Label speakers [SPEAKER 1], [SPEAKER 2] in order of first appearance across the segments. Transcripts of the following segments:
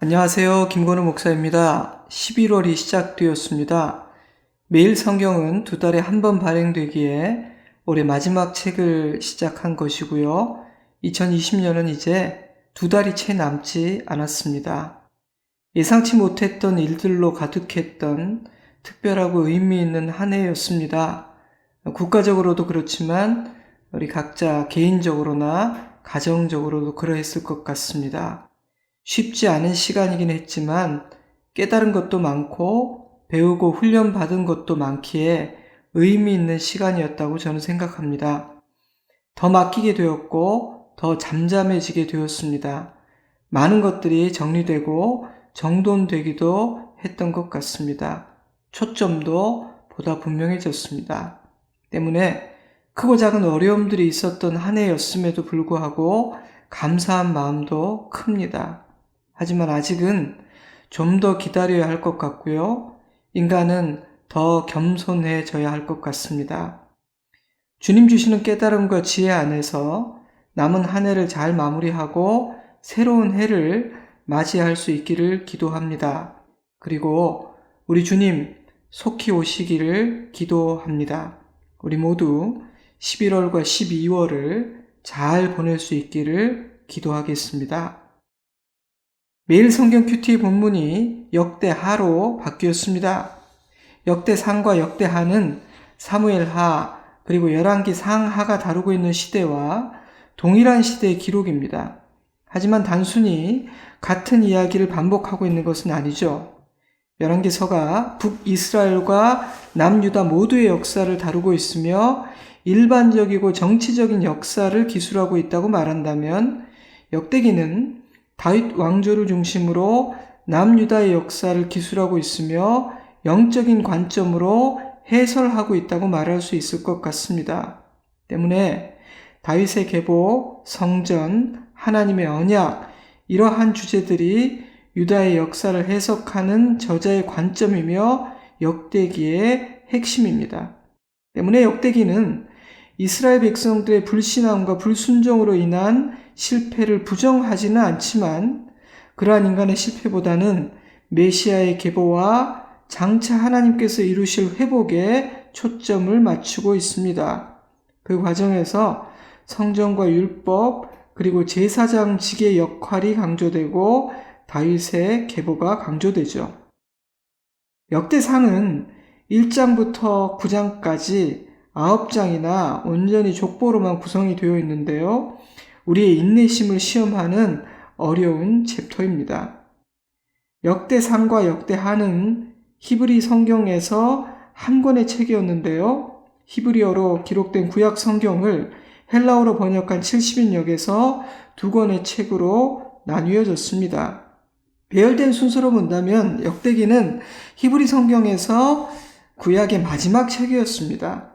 [SPEAKER 1] 안녕하세요. 김건우 목사입니다. 11월이 시작되었습니다. 매일 성경은 두 달에 한 번 발행되기에 올해 마지막 책을 시작한 것이고요. 2020년은 이제 두 달이 채 남지 않았습니다. 예상치 못했던 일들로 가득했던 특별하고 의미 있는 한 해였습니다. 국가적으로도 그렇지만 우리 각자 개인적으로나 가정적으로도 그러했을 것 같습니다. 쉽지 않은 시간이긴 했지만 깨달은 것도 많고 배우고 훈련받은 것도 많기에 의미 있는 시간이었다고 저는 생각합니다. 더 맡기게 되었고 더 잠잠해지게 되었습니다. 많은 것들이 정리되고 정돈되기도 했던 것 같습니다. 초점도 보다 분명해졌습니다. 때문에 크고 작은 어려움들이 있었던 한 해였음에도 불구하고 감사한 마음도 큽니다. 하지만 아직은 좀 더 기다려야 할 것 같고요. 인간은 더 겸손해져야 할 것 같습니다. 주님 주시는 깨달음과 지혜 안에서 남은 한 해를 잘 마무리하고 새로운 해를 맞이할 수 있기를 기도합니다. 그리고 우리 주님 속히 오시기를 기도합니다. 우리 모두 11월과 12월을 잘 보낼 수 있기를 기도하겠습니다. 매일 성경 큐티 본문이 역대하로 바뀌었습니다. 역대상과 역대하는 사무엘하 그리고 열왕기 상하가 다루고 있는 시대와 동일한 시대의 기록입니다. 하지만 단순히 같은 이야기를 반복하고 있는 것은 아니죠. 열왕기서가 북이스라엘과 남유다 모두의 역사를 다루고 있으며 일반적이고 정치적인 역사를 기술하고 있다고 말한다면 역대기는 다윗 왕조를 중심으로 남유다의 역사를 기술하고 있으며 영적인 관점으로 해설하고 있다고 말할 수 있을 것 같습니다. 때문에 다윗의 계보, 성전, 하나님의 언약 이러한 주제들이 유다의 역사를 해석하는 저자의 관점이며 역대기의 핵심입니다. 때문에 역대기는 이스라엘 백성들의 불신앙과 불순종으로 인한 실패를 부정하지는 않지만 그러한 인간의 실패보다는 메시아의 계보와 장차 하나님께서 이루실 회복에 초점을 맞추고 있습니다. 그 과정에서 성전과 율법 그리고 제사장직의 역할이 강조되고 다윗의 계보가 강조되죠. 역대상은 1장부터 9장까지 9장이나 온전히 족보로만 구성이 되어 있는데요. 우리의 인내심을 시험하는 어려운 챕터입니다. 역대상과 역대하는 히브리 성경에서 한 권의 책이었는데요. 히브리어로 기록된 구약 성경을 헬라어로 번역한 70인역에서 두 권의 책으로 나뉘어졌습니다. 배열된 순서로 본다면 역대기는 히브리 성경에서 구약의 마지막 책이었습니다.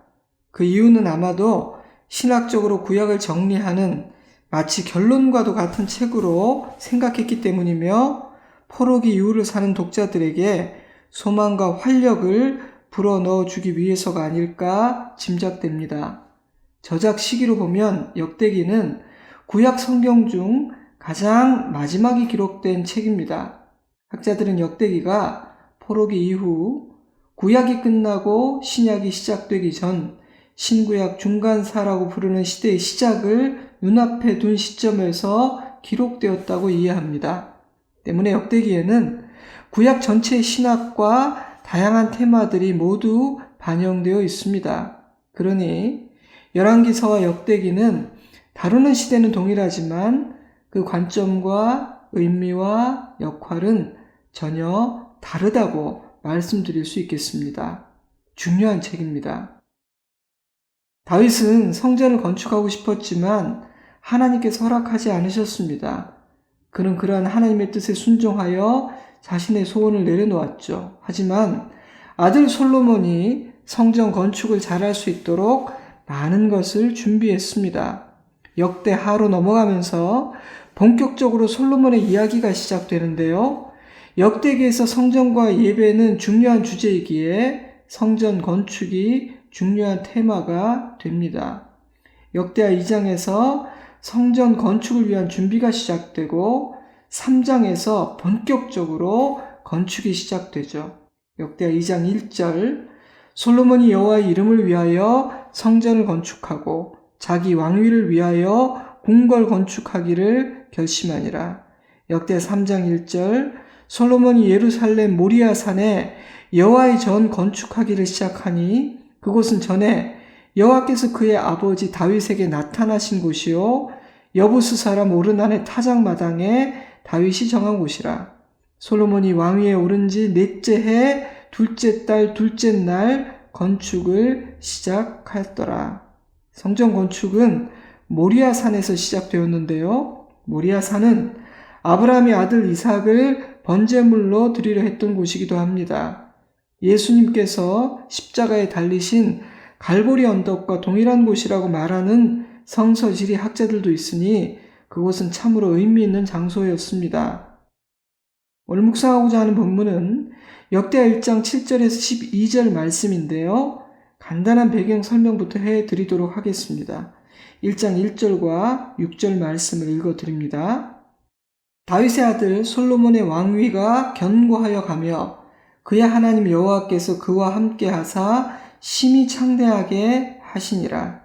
[SPEAKER 1] 그 이유는 아마도 신학적으로 구약을 정리하는 마치 결론과도 같은 책으로 생각했기 때문이며 포로기 이후를 사는 독자들에게 소망과 활력을 불어넣어 주기 위해서가 아닐까 짐작됩니다. 저작 시기로 보면 역대기는 구약 성경 중 가장 마지막에 기록된 책입니다. 학자들은 역대기가 포로기 이후 구약이 끝나고 신약이 시작되기 전 신구약 중간사라고 부르는 시대의 시작을 눈앞에 둔 시점에서 기록되었다고 이해합니다. 때문에 역대기에는 구약 전체의 신학과 다양한 테마들이 모두 반영되어 있습니다. 그러니 열왕기서와 역대기는 다루는 시대는 동일하지만 그 관점과 의미와 역할은 전혀 다르다고 말씀드릴 수 있겠습니다. 중요한 책입니다. 다윗은 성전을 건축하고 싶었지만 하나님께서 허락하지 않으셨습니다. 그는 그러한 하나님의 뜻에 순종하여 자신의 소원을 내려놓았죠. 하지만 아들 솔로몬이 성전 건축을 잘할 수 있도록 많은 것을 준비했습니다. 역대하로 넘어가면서 본격적으로 솔로몬의 이야기가 시작되는데요. 역대기에서 성전과 예배는 중요한 주제이기에 성전 건축이 중요한 테마가 됩니다. 역대하 2장에서 성전 건축을 위한 준비가 시작되고 3장에서 본격적으로 건축이 시작되죠. 역대하 2장 1절 솔로몬이 여호와의 이름을 위하여 성전을 건축하고 자기 왕위를 위하여 궁궐 건축하기를 결심하니라. 역대하 3장 1절 솔로몬이 예루살렘 모리아 산에 여호와의 전 건축하기를 시작하니 그곳은 전에 여호와께서 그의 아버지 다윗에게 나타나신 곳이요 여부스 사람 오르난의 타작마당에 다윗이 정한 곳이라. 솔로몬이 왕위에 오른 지 넷째 해 둘째 달 둘째 날 건축을 시작하였더라. 성전 건축은 모리아 산에서 시작되었는데요. 모리아 산은 아브라함의 아들 이삭을 번제물로 드리려 했던 곳이기도 합니다. 예수님께서 십자가에 달리신 갈보리 언덕과 동일한 곳이라고 말하는 성서지리 학자들도 있으니 그곳은 참으로 의미 있는 장소였습니다. 오늘 묵상하고자 하는 본문은 역대하 1장 7절에서 12절 말씀인데요. 간단한 배경 설명부터 해드리도록 하겠습니다. 1장 1절과 6절 말씀을 읽어드립니다. 다윗의 아들 솔로몬의 왕위가 견고하여 가며 그의 하나님 여호와께서 그와 함께 하사 심히 창대하게 하시니라.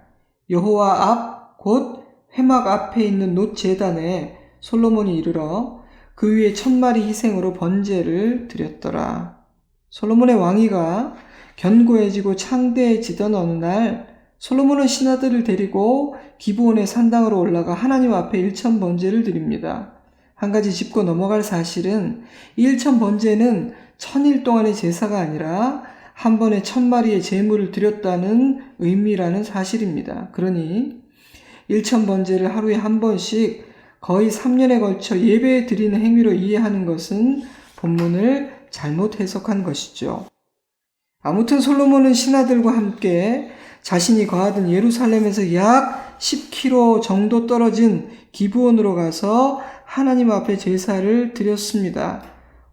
[SPEAKER 1] 여호와 앞 곧 회막 앞에 있는 놋 제단에 솔로몬이 이르러 그 위에 1000마리 희생으로 번제를 드렸더라. 솔로몬의 왕위가 견고해지고 창대해지던 어느 날 솔로몬은 신하들을 데리고 기브온의 산당으로 올라가 하나님 앞에 1000 번제를 드립니다. 한 가지 짚고 넘어갈 사실은 1000 번제는 1000일 동안의 제사가 아니라 한 번에 1000마리의 제물을 드렸다는 의미라는 사실입니다. 그러니 1000 번제를 하루에 한 번씩 거의 3년에 걸쳐 예배에 드리는 행위로 이해하는 것은 본문을 잘못 해석한 것이죠. 아무튼 솔로몬은 신하들과 함께 자신이 거하던 예루살렘에서 약 10km 정도 떨어진 기브온으로 가서 하나님 앞에 제사를 드렸습니다.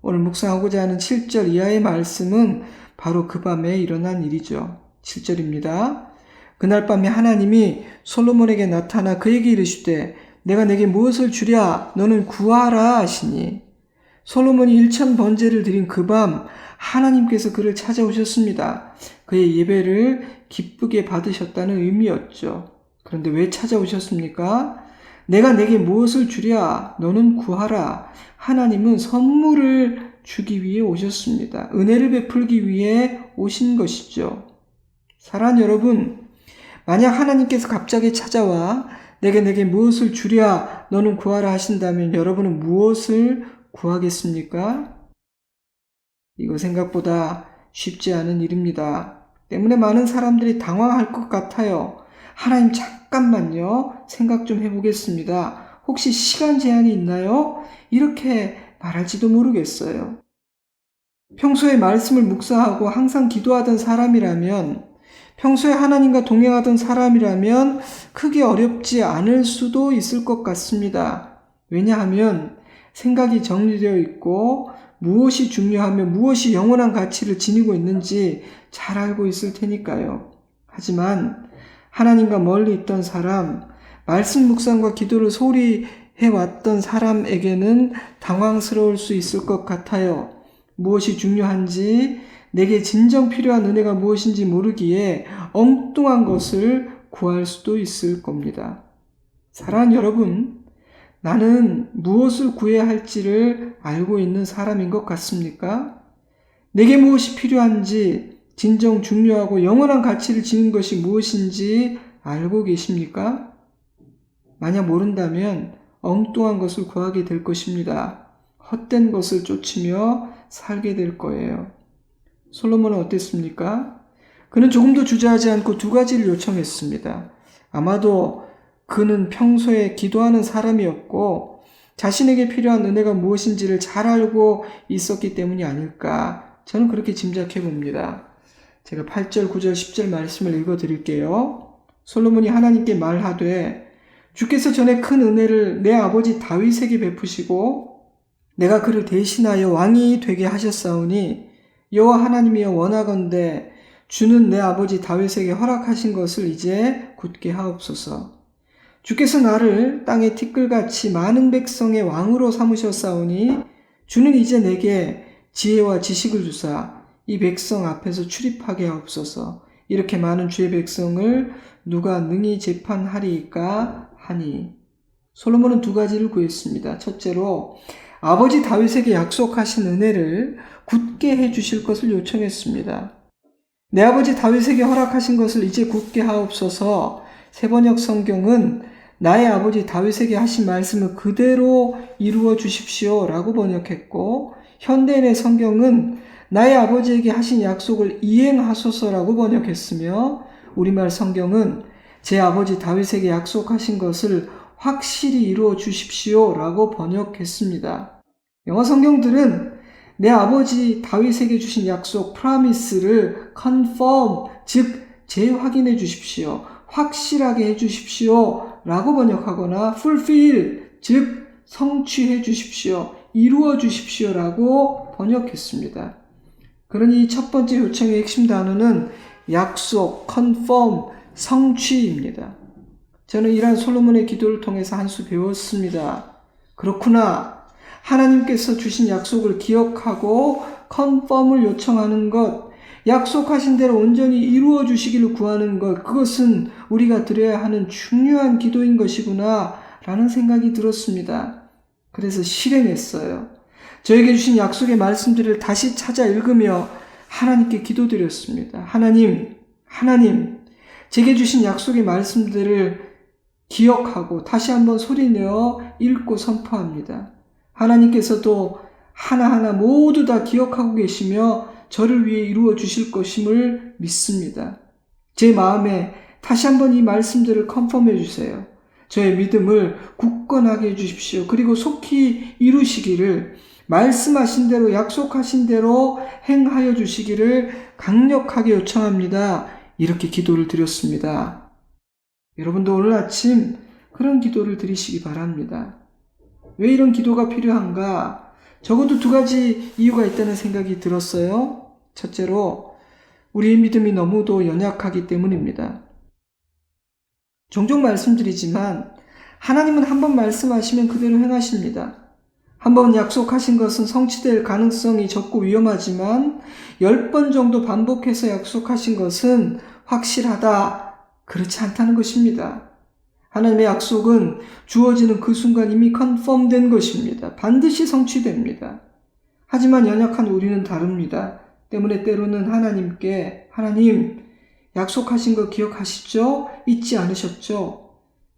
[SPEAKER 1] 오늘 묵상하고자 하는 7절 이하의 말씀은 바로 그 밤에 일어난 일이죠. 7절입니다. 그날 밤에 하나님이 솔로몬에게 나타나 그에게 이르시되 내가 내게 무엇을 주랴 너는 구하라 하시니 솔로몬이 1000 번제를 드린 그 밤 하나님께서 그를 찾아오셨습니다. 그의 예배를 기쁘게 받으셨다는 의미였죠. 그런데 왜 찾아오셨습니까? 내가 내게 무엇을 주랴 너는 구하라. 하나님은 선물을 주기 위해 오셨습니다. 은혜를 베풀기 위해 오신 것이죠. 사랑하는 여러분, 만약 하나님께서 갑자기 찾아와 내게 무엇을 주랴 너는 구하라 하신다면 여러분은 무엇을 구하겠습니까? 이거 생각보다 쉽지 않은 일입니다. 때문에 많은 사람들이 당황할 것 같아요. 하나님 잠깐만요. 생각 좀 해보겠습니다. 혹시 시간 제한이 있나요? 이렇게 말할지도 모르겠어요. 평소에 말씀을 묵상하고 항상 기도하던 사람이라면 평소에 하나님과 동행하던 사람이라면 크게 어렵지 않을 수도 있을 것 같습니다. 왜냐하면 생각이 정리되어 있고 무엇이 중요하며 무엇이 영원한 가치를 지니고 있는지 잘 알고 있을 테니까요. 하지만 하나님과 멀리 있던 사람, 말씀 묵상과 기도를 소홀히 해왔던 사람에게는 당황스러울 수 있을 것 같아요. 무엇이 중요한지 내게 진정 필요한 은혜가 무엇인지 모르기에 엉뚱한 것을 구할 수도 있을 겁니다. 사랑하는 여러분, 나는 무엇을 구해야 할지를 알고 있는 사람인 것 같습니까? 내게 무엇이 필요한지, 진정 중요하고 영원한 가치를 지닌 것이 무엇인지 알고 계십니까? 만약 모른다면 엉뚱한 것을 구하게 될 것입니다. 헛된 것을 쫓으며 살게 될 거예요. 솔로몬은 어땠습니까? 그는 조금도 주저하지 않고 2가지를 요청했습니다. 아마도 그는 평소에 기도하는 사람이었고 자신에게 필요한 은혜가 무엇인지를 잘 알고 있었기 때문이 아닐까 저는 그렇게 짐작해 봅니다. 제가 8절, 9절, 10절 말씀을 읽어 드릴게요. 솔로몬이 하나님께 말하되 주께서 전에 큰 은혜를 내 아버지 다윗에게 베푸시고 내가 그를 대신하여 왕이 되게 하셨사오니 여호와 하나님이여 원하건대 주는 내 아버지 다윗에게 허락하신 것을 이제 굳게 하옵소서. 주께서 나를 땅의 티끌같이 많은 백성의 왕으로 삼으셨사오니 주는 이제 내게 지혜와 지식을 주사 이 백성 앞에서 출입하게 하옵소서. 이렇게 많은 주의 백성을 누가 능히 재판하리이까 하니. 솔로몬은 두 가지를 구했습니다. 첫째로 아버지 다윗에게 약속하신 은혜를 굳게 해주실 것을 요청했습니다. 내 아버지 다윗에게 허락하신 것을 이제 굳게 하옵소서. 세번역 성경은 나의 아버지 다윗에게 하신 말씀을 그대로 이루어 주십시오 라고 번역했고, 현대인의 성경은 나의 아버지에게 하신 약속을 이행하소서라고 번역했으며, 우리말 성경은 제 아버지 다윗에게 약속하신 것을 확실히 이루어 주십시오 라고 번역했습니다. 영어 성경들은 내 아버지 다윗에게 주신 약속 promise를 confirm, 즉 재확인해 주십시오, 확실하게 해 주십시오 라고 번역하거나 fulfill, 즉 성취해 주십시오, 이루어 주십시오 라고 번역했습니다. 그러니 첫 번째 요청의 핵심 단어는 약속, confirm, 성취입니다. 저는 이러한 솔로몬의 기도를 통해서 한 수 배웠습니다. 그렇구나. 하나님께서 주신 약속을 기억하고 컨펌을 요청하는 것, 약속하신 대로 온전히 이루어 주시기를 구하는 것, 그것은 우리가 드려야 하는 중요한 기도인 것이구나 라는 생각이 들었습니다. 그래서 실행했어요. 저에게 주신 약속의 말씀들을 다시 찾아 읽으며 하나님께 기도드렸습니다. 하나님, 제게 주신 약속의 말씀들을 기억하고 다시 한번 소리내어 읽고 선포합니다. 하나님께서도 하나하나 모두 다 기억하고 계시며 저를 위해 이루어 주실 것임을 믿습니다. 제 마음에 다시 한번 이 말씀들을 컨펌해 주세요. 저의 믿음을 굳건하게 해주십시오. 그리고 속히 이루시기를, 말씀하신 대로 약속하신 대로 행하여 주시기를 강력하게 요청합니다. 이렇게 기도를 드렸습니다. 여러분도 오늘 아침 그런 기도를 드리시기 바랍니다. 왜 이런 기도가 필요한가? 적어도 두 가지 이유가 있다는 생각이 들었어요. 첫째로 우리의 믿음이 너무도 연약하기 때문입니다. 종종 말씀드리지만 하나님은 한번 말씀하시면 그대로 행하십니다. 한번 약속하신 것은 성취될 가능성이 적고 위험하지만 10번 정도 반복해서 약속하신 것은 확실하다, 그렇지 않다는 것입니다. 하나님의 약속은 주어지는 그 순간 이미 컨펌된 것입니다. 반드시 성취됩니다. 하지만 연약한 우리는 다릅니다. 때문에 때로는 하나님께, 하나님, 약속하신 거 기억하시죠? 잊지 않으셨죠?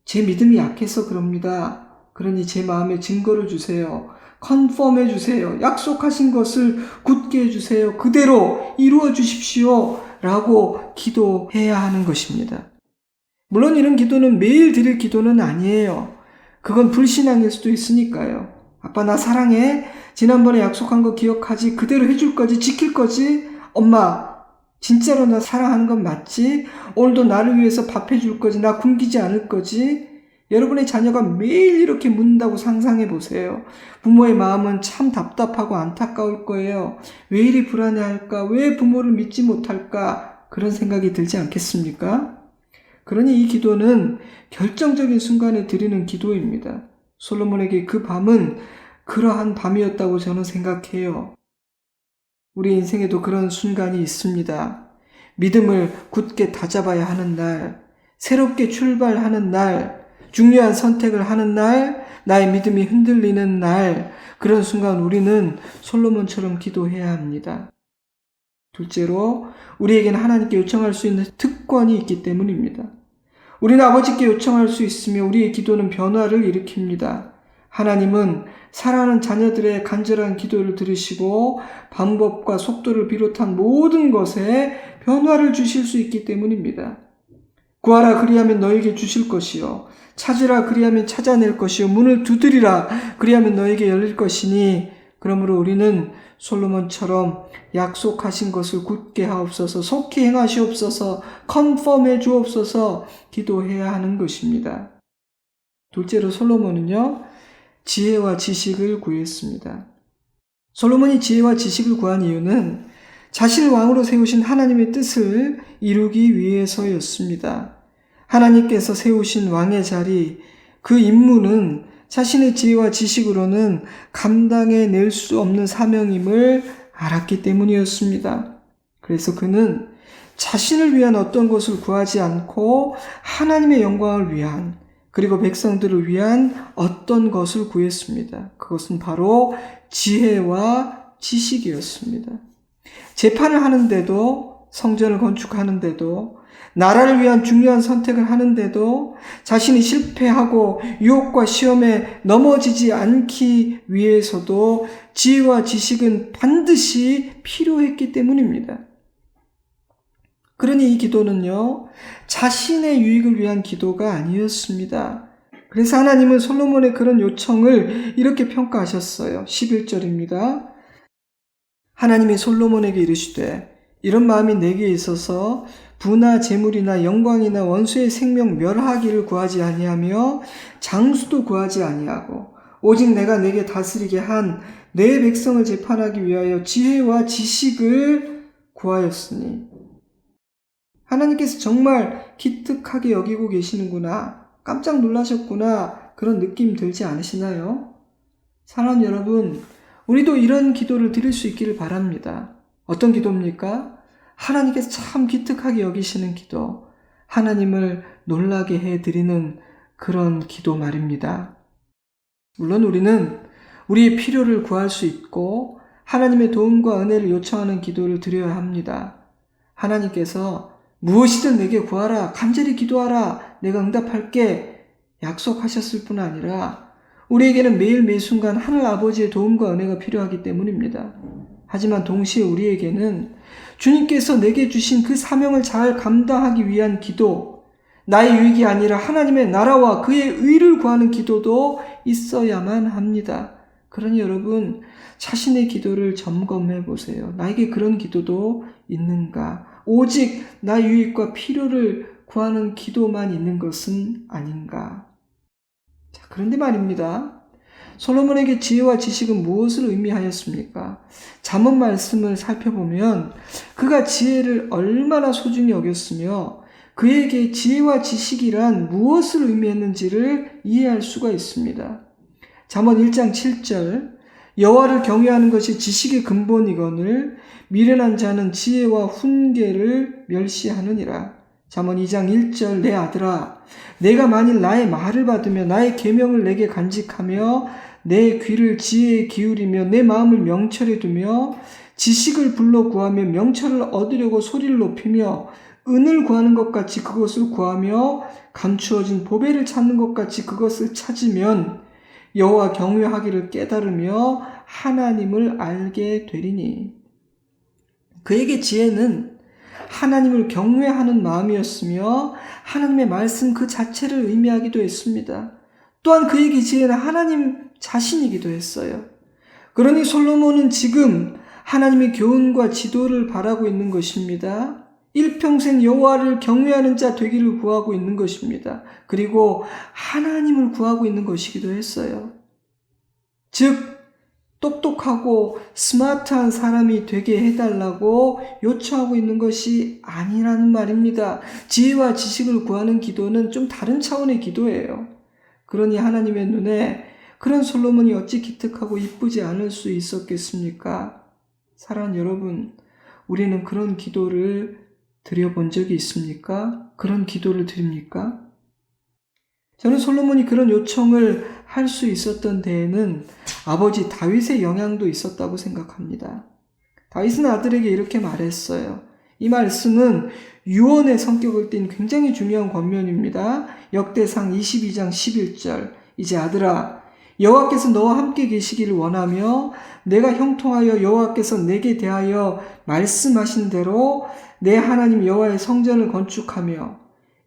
[SPEAKER 1] 제 믿음이 약해서 그럽니다. 그러니 제 마음에 증거를 주세요. 컨펌해 주세요. 약속하신 것을 굳게 해주세요. 그대로 이루어 주십시오 라고 기도해야 하는 것입니다. 물론 이런 기도는 매일 드릴 기도는 아니에요. 그건 불신앙일 수도 있으니까요. 아빠 나 사랑해. 지난번에 약속한 거 기억하지? 그대로 해줄 거지? 지킬 거지? 엄마 진짜로 나 사랑하는 건 맞지? 오늘도 나를 위해서 밥 해줄 거지? 나 굶기지 않을 거지? 여러분의 자녀가 매일 이렇게 묻는다고 상상해 보세요. 부모의 마음은 참 답답하고 안타까울 거예요. 왜 이리 불안해할까? 왜 부모를 믿지 못할까? 그런 생각이 들지 않겠습니까? 그러니 이 기도는 결정적인 순간에 드리는 기도입니다. 솔로몬에게 그 밤은 그러한 밤이었다고 저는 생각해요. 우리 인생에도 그런 순간이 있습니다. 믿음을 굳게 다잡아야 하는 날, 새롭게 출발하는 날, 중요한 선택을 하는 날, 나의 믿음이 흔들리는 날, 그런 순간 우리는 솔로몬처럼 기도해야 합니다. 둘째로 우리에게는 하나님께 요청할 수 있는 특권이 있기 때문입니다. 우리는 아버지께 요청할 수 있으며 우리의 기도는 변화를 일으킵니다. 하나님은 사랑하는 자녀들의 간절한 기도를 들으시고 방법과 속도를 비롯한 모든 것에 변화를 주실 수 있기 때문입니다. 구하라 그리하면 너에게 주실 것이요 찾으라 그리하면 찾아낼 것이요 문을 두드리라 그리하면 너에게 열릴 것이니, 그러므로 우리는 솔로몬처럼 약속하신 것을 굳게 하옵소서, 속히 행하시옵소서, 컨펌해 주옵소서 기도해야 하는 것입니다. 둘째로 솔로몬은요, 지혜와 지식을 구했습니다. 솔로몬이 지혜와 지식을 구한 이유는 자신을 왕으로 세우신 하나님의 뜻을 이루기 위해서였습니다. 하나님께서 세우신 왕의 자리, 그 임무는 자신의 지혜와 지식으로는 감당해낼 수 없는 사명임을 알았기 때문이었습니다. 그래서 그는 자신을 위한 어떤 것을 구하지 않고 하나님의 영광을 위한, 그리고 백성들을 위한 어떤 것을 구했습니다. 그것은 바로 지혜와 지식이었습니다. 재판을 하는데도, 성전을 건축하는데도, 나라를 위한 중요한 선택을 하는데도 자신이 실패하고 유혹과 시험에 넘어지지 않기 위해서도 지혜와 지식은 반드시 필요했기 때문입니다. 그러니 이 기도는요, 자신의 유익을 위한 기도가 아니었습니다. 그래서 하나님은 솔로몬의 그런 요청을 이렇게 평가하셨어요. 11절입니다. 하나님이 솔로몬에게 이르시되 이런 마음이 내게 있어서 부나 재물이나 영광이나 원수의 생명 멸하기를 구하지 아니하며 장수도 구하지 아니하고 오직 내가 내게 다스리게 한 내 백성을 재판하기 위하여 지혜와 지식을 구하였으니. 하나님께서 정말 기특하게 여기고 계시는구나, 깜짝 놀라셨구나, 그런 느낌 들지 않으시나요? 사랑하는 여러분, 우리도 이런 기도를 드릴 수 있기를 바랍니다. 어떤 기도입니까? 하나님께서 참 기특하게 여기시는 기도, 하나님을 놀라게 해드리는 그런 기도 말입니다. 물론 우리는 우리의 필요를 구할 수 있고 하나님의 도움과 은혜를 요청하는 기도를 드려야 합니다. 하나님께서 무엇이든 내게 구하라, 간절히 기도하라, 내가 응답할게 약속하셨을 뿐 아니라 우리에게는 매일 매순간 하늘 아버지의 도움과 은혜가 필요하기 때문입니다. 하지만 동시에 우리에게는 주님께서 내게 주신 그 사명을 잘 감당하기 위한 기도, 나의 유익이 아니라 하나님의 나라와 그의 의를 구하는 기도도 있어야만 합니다. 그러니 여러분, 자신의 기도를 점검해 보세요. 나에게 그런 기도도 있는가? 오직 나의 유익과 필요를 구하는 기도만 있는 것은 아닌가? 자, 그런데 말입니다. 솔로몬에게 지혜와 지식은 무엇을 의미하였습니까? 잠언 말씀을 살펴보면 그가 지혜를 얼마나 소중히 여겼으며 그에게 지혜와 지식이란 무엇을 의미했는지를 이해할 수가 있습니다. 잠언 1장 7절, 여호와를 경외하는 것이 지식의 근본이거늘 미련한 자는 지혜와 훈계를 멸시하느니라. 잠언 2장 1절, 내 아들아, 내가 만일 나의 말을 받으며 나의 계명을 내게 간직하며 내 귀를 지혜에 기울이며 내 마음을 명철에 두며 지식을 불러 구하며 명철을 얻으려고 소리를 높이며 은을 구하는 것 같이 그것을 구하며 감추어진 보배를 찾는 것 같이 그것을 찾으면 여호와 경외하기를 깨달으며 하나님을 알게 되리니. 그에게 지혜는 하나님을 경외하는 마음이었으며 하나님의 말씀 그 자체를 의미하기도 했습니다. 또한 그에게 지혜는 하나님 자신이기도 했어요. 그러니 솔로몬은 지금 하나님의 교훈과 지도를 바라고 있는 것입니다. 일평생 여호와를 경외하는 자 되기를 구하고 있는 것입니다. 그리고 하나님을 구하고 있는 것이기도 했어요. 즉 똑똑하고 스마트한 사람이 되게 해달라고 요청하고 있는 것이 아니라는 말입니다. 지혜와 지식을 구하는 기도는 좀 다른 차원의 기도예요. 그러니 하나님의 눈에 그런 솔로몬이 어찌 기특하고 이쁘지 않을 수 있었겠습니까? 사랑하는 여러분, 우리는 그런 기도를 드려본 적이 있습니까? 그런 기도를 드립니까? 저는 솔로몬이 그런 요청을 할 수 있었던 데에는 아버지 다윗의 영향도 있었다고 생각합니다. 다윗은 아들에게 이렇게 말했어요. 이 말씀은 유언의 성격을 띤 굉장히 중요한 권면입니다. 역대상 22장 11절, 이제 아들아, 여호와께서 너와 함께 계시기를 원하며 내가 형통하여 여호와께서 내게 대하여 말씀하신 대로 내 하나님 여호와의 성전을 건축하며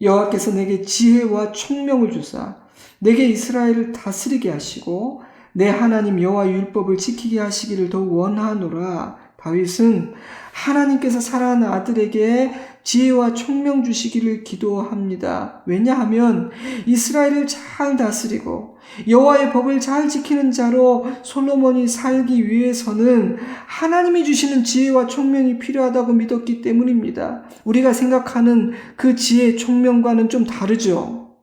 [SPEAKER 1] 여호와께서 내게 지혜와 총명을 주사 내게 이스라엘을 다스리게 하시고 내 하나님 여호와의 율법을 지키게 하시기를 더욱 원하노라. 다윗은 하나님께서 사랑하는 아들에게 지혜와 총명 주시기를 기도합니다. 왜냐하면 이스라엘을 잘 다스리고 여호와의 법을 잘 지키는 자로 솔로몬이 살기 위해서는 하나님이 주시는 지혜와 총명이 필요하다고 믿었기 때문입니다. 우리가 생각하는 그 지혜, 총명과는 좀 다르죠.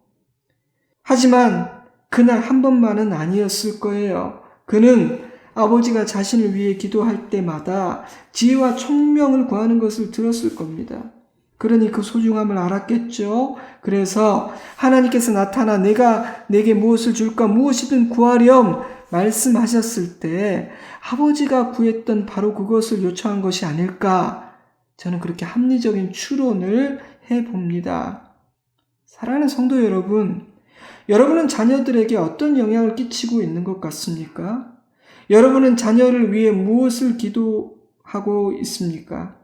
[SPEAKER 1] 하지만 그날 한 번만은 아니었을 거예요. 그는 아버지가 자신을 위해 기도할 때마다 지혜와 총명을 구하는 것을 들었을 겁니다. 그러니 그 소중함을 알았겠죠. 그래서 하나님께서 나타나 내가 내게 무엇을 줄까 무엇이든 구하렴 말씀하셨을 때 아버지가 구했던 바로 그것을 요청한 것이 아닐까, 저는 그렇게 합리적인 추론을 해봅니다. 사랑하는 성도 여러분, 여러분은 자녀들에게 어떤 영향을 끼치고 있는 것 같습니까? 여러분은 자녀를 위해 무엇을 기도하고 있습니까?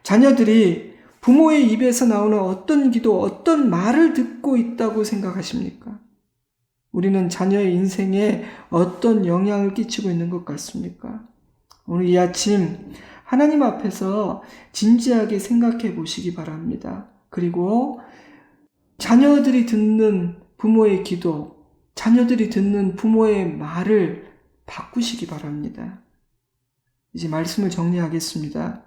[SPEAKER 1] 자녀들이 부모의 입에서 나오는 어떤 기도, 어떤 말을 듣고 있다고 생각하십니까? 우리는 자녀의 인생에 어떤 영향을 끼치고 있는 것 같습니까? 오늘 이 아침 하나님 앞에서 진지하게 생각해 보시기 바랍니다. 그리고 자녀들이 듣는 부모의 기도, 자녀들이 듣는 부모의 말을 바꾸시기 바랍니다. 이제 말씀을 정리하겠습니다.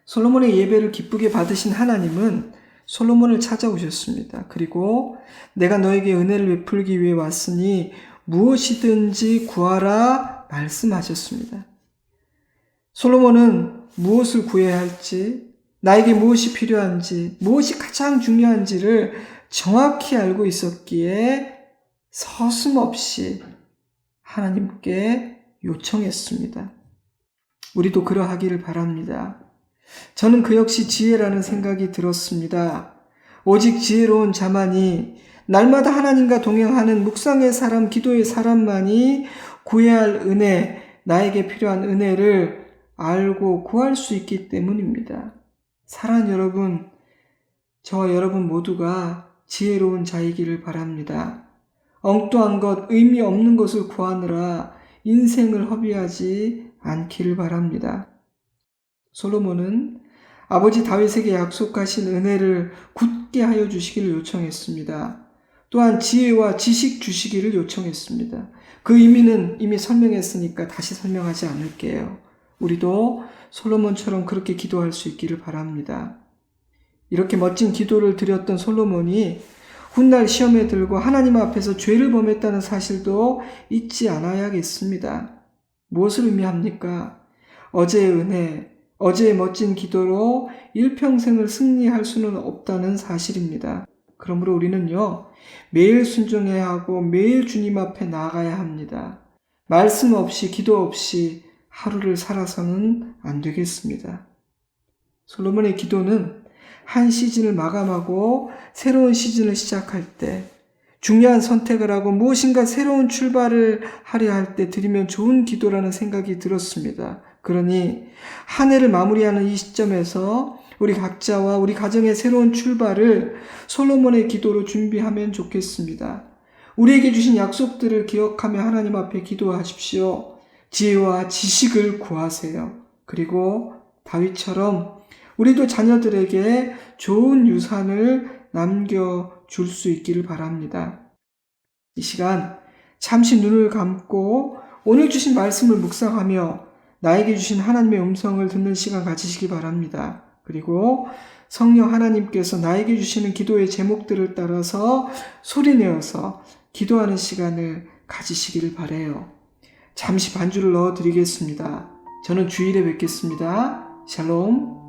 [SPEAKER 1] 솔로몬의 예배를 기쁘게 받으신 하나님은 솔로몬을 찾아오셨습니다. 그리고 내가 너에게 은혜를 베풀기 위해 왔으니 무엇이든지 구하라 말씀하셨습니다. 솔로몬은 무엇을 구해야 할지, 나에게 무엇이 필요한지, 무엇이 가장 중요한지를 정확히 알고 있었기에 서슴없이 하나님께 요청했습니다. 우리도 그러하기를 바랍니다. 저는 그 역시 지혜라는 생각이 들었습니다. 오직 지혜로운 자만이, 날마다 하나님과 동행하는 묵상의 사람, 기도의 사람만이 구해야 할 은혜, 나에게 필요한 은혜를 알고 구할 수 있기 때문입니다. 사랑하는 여러분, 저와 여러분 모두가 지혜로운 자이기를 바랍니다. 엉뚱한 것, 의미 없는 것을 구하느라 인생을 허비하지 않기를 바랍니다. 솔로몬은 아버지 다윗에게 약속하신 은혜를 굳게 하여 주시기를 요청했습니다. 또한 지혜와 지식 주시기를 요청했습니다. 그 의미는 이미 설명했으니까 다시 설명하지 않을게요. 우리도 솔로몬처럼 그렇게 기도할 수 있기를 바랍니다. 이렇게 멋진 기도를 드렸던 솔로몬이 훗날 시험에 들고 하나님 앞에서 죄를 범했다는 사실도 잊지 않아야겠습니다. 무엇을 의미합니까? 어제의 은혜, 어제의 멋진 기도로 일평생을 승리할 수는 없다는 사실입니다. 그러므로 우리는요, 매일 순종해야 하고 매일 주님 앞에 나아가야 합니다. 말씀 없이, 기도 없이 하루를 살아서는 안 되겠습니다. 솔로몬의 기도는 한 시즌을 마감하고 새로운 시즌을 시작할 때, 중요한 선택을 하고 무엇인가 새로운 출발을 하려 할 때 드리면 좋은 기도라는 생각이 들었습니다. 그러니 한 해를 마무리하는 이 시점에서 우리 각자와 우리 가정의 새로운 출발을 솔로몬의 기도로 준비하면 좋겠습니다. 우리에게 주신 약속들을 기억하며 하나님 앞에 기도하십시오. 지혜와 지식을 구하세요. 그리고 다윗처럼 우리도 자녀들에게 좋은 유산을 남겨줄 수 있기를 바랍니다. 이 시간 잠시 눈을 감고 오늘 주신 말씀을 묵상하며 나에게 주신 하나님의 음성을 듣는 시간 가지시기 바랍니다. 그리고 성령 하나님께서 나에게 주시는 기도의 제목들을 따라서 소리내어서 기도하는 시간을 가지시기를 바라요. 잠시 반주를 넣어드리겠습니다. 저는 주일에 뵙겠습니다. 샬롬.